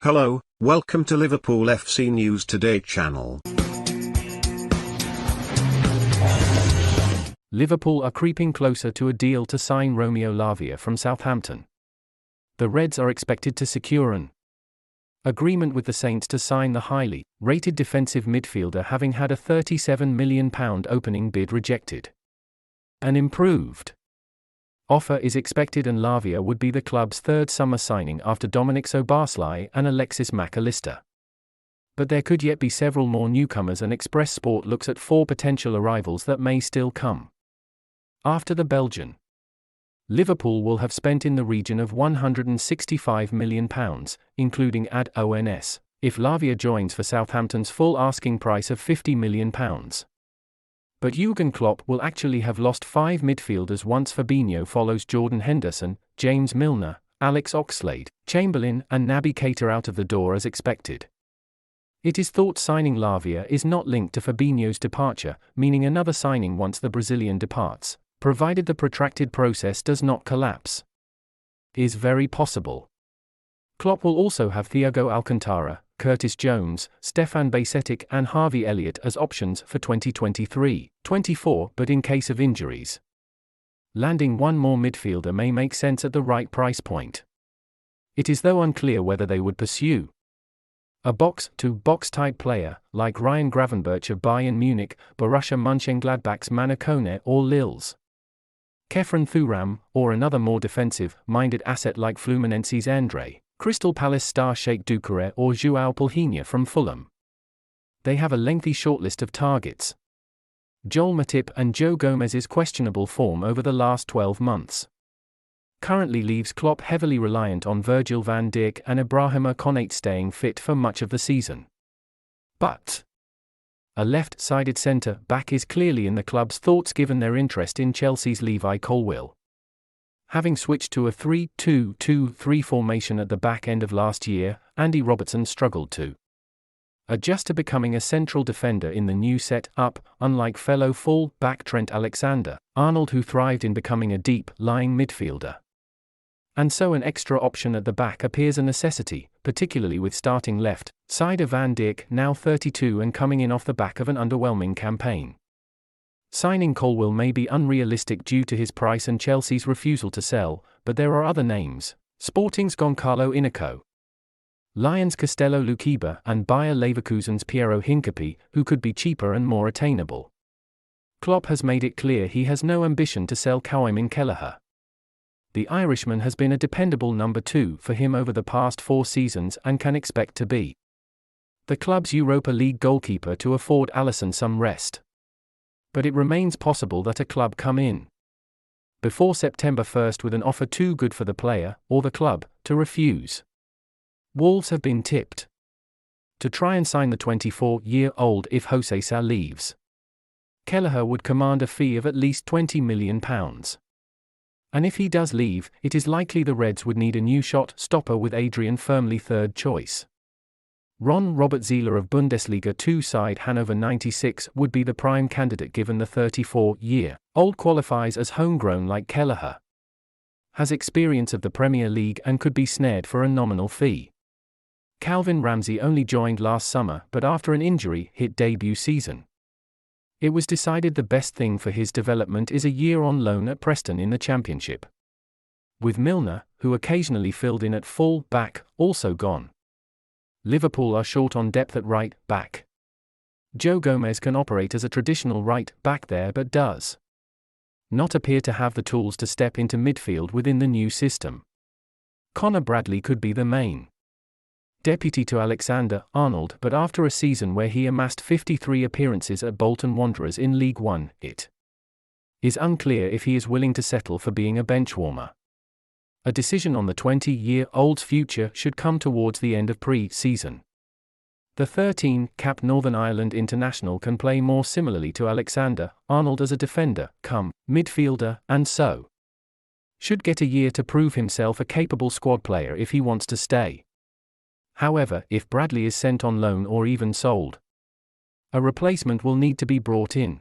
Hello, welcome to Liverpool FC News Today channel. Liverpool are creeping closer to a deal to sign Romeo Lavia from Southampton. The Reds are expected to secure an agreement with the Saints to sign the highly rated defensive midfielder, having had a £37 million opening bid rejected. An improved offer is expected, and Lavia would be the club's third summer signing after Dominic Szoboszlai and Alexis Mac Allister. But there could yet be several more newcomers, and Express Sport looks at 4 potential arrivals that may still come. After the Belgian, Liverpool will have spent in the region of £165 million, including add-ons, if Lavia joins for Southampton's full asking price of £50 million. But Jurgen Klopp will actually have lost 5 midfielders once Fabinho follows Jordan Henderson, James Milner, Alex Oxlade-Chamberlain and Naby Keita out of the door as expected. It is thought signing Lavia is not linked to Fabinho's departure, meaning another signing once the Brazilian departs, provided the protracted process does not collapse, is very possible. Klopp will also have Thiago Alcantara, Curtis Jones, Stefan Bajcetic and Harvey Elliott as options for 2023-24, but in case of injuries, landing one more midfielder may make sense at the right price point. It is though unclear whether they would pursue a box-to-box type player, like Ryan Gravenberch of Bayern Munich, Borussia Mönchengladbach's Manu Kone or Lille's Khéphren Thuram, or another more defensive-minded asset like Fluminense's André, Crystal Palace star Sheikh Doucouré or João Palhinha from Fulham. They have a lengthy shortlist of targets. Joel Matip and Joe Gomez's questionable form over the last 12 months currently leaves Klopp heavily reliant on Virgil van Dijk and Ibrahima Konate staying fit for much of the season. But a left-sided centre-back is clearly in the club's thoughts given their interest in Chelsea's Levi Colwill. Having switched to a 3-2-2-3 formation at the back end of last year, Andy Robertson struggled to adjust to becoming a central defender in the new set-up, unlike fellow full-back Trent Alexander-Arnold, who thrived in becoming a deep-lying midfielder. And so an extra option at the back appears a necessity, particularly with starting left-sider Van Dijk, now 32 and coming in off the back of an underwhelming campaign. Signing Colwill may be unrealistic due to his price and Chelsea's refusal to sell, but there are other names: Sporting's Goncalo Inico, Lyons' Castello Luquiba and Bayer Leverkusen's Piero Hincapié, who could be cheaper and more attainable. Klopp has made it clear he has no ambition to sell Kaoimhin Kelleher. The Irishman has been a dependable number 2 for him over the past 4 seasons and can expect to be the club's Europa League goalkeeper to afford Alisson some rest. But it remains possible that a club come in before September 1st with an offer too good for the player, or the club, to refuse. Wolves have been tipped to try and sign the 24-year-old if Jose Sá leaves. Kelleher would command a fee of at least £20 million. And if he does leave, it is likely the Reds would need a new shot stopper with Adrian firmly third choice. Ron-Robert Zieler of Bundesliga 2 side Hannover 96 would be the prime candidate, given the 34-year-old qualifies as homegrown like Kelleher, has experience of the Premier League and could be snared for a nominal fee. Calvin Ramsey only joined last summer, but after an injury-hit debut season, it was decided the best thing for his development is a year on loan at Preston in the Championship. With Milner, who occasionally filled in at full back, also gone, Liverpool are short on depth at right back. Joe Gomez can operate as a traditional right back there, but does not appear to have the tools to step into midfield within the new system. Connor Bradley could be the main deputy to Alexander-Arnold, but after a season where he amassed 53 appearances at Bolton Wanderers in League One, it is unclear if he is willing to settle for being a benchwarmer. A decision on the 20-year-old's future should come towards the end of pre-season. The 13-cap Northern Ireland international can play more similarly to Alexander-Arnold as a defender, midfielder, and so should get a year to prove himself a capable squad player if he wants to stay. However, if Bradley is sent on loan or even sold, a replacement will need to be brought in.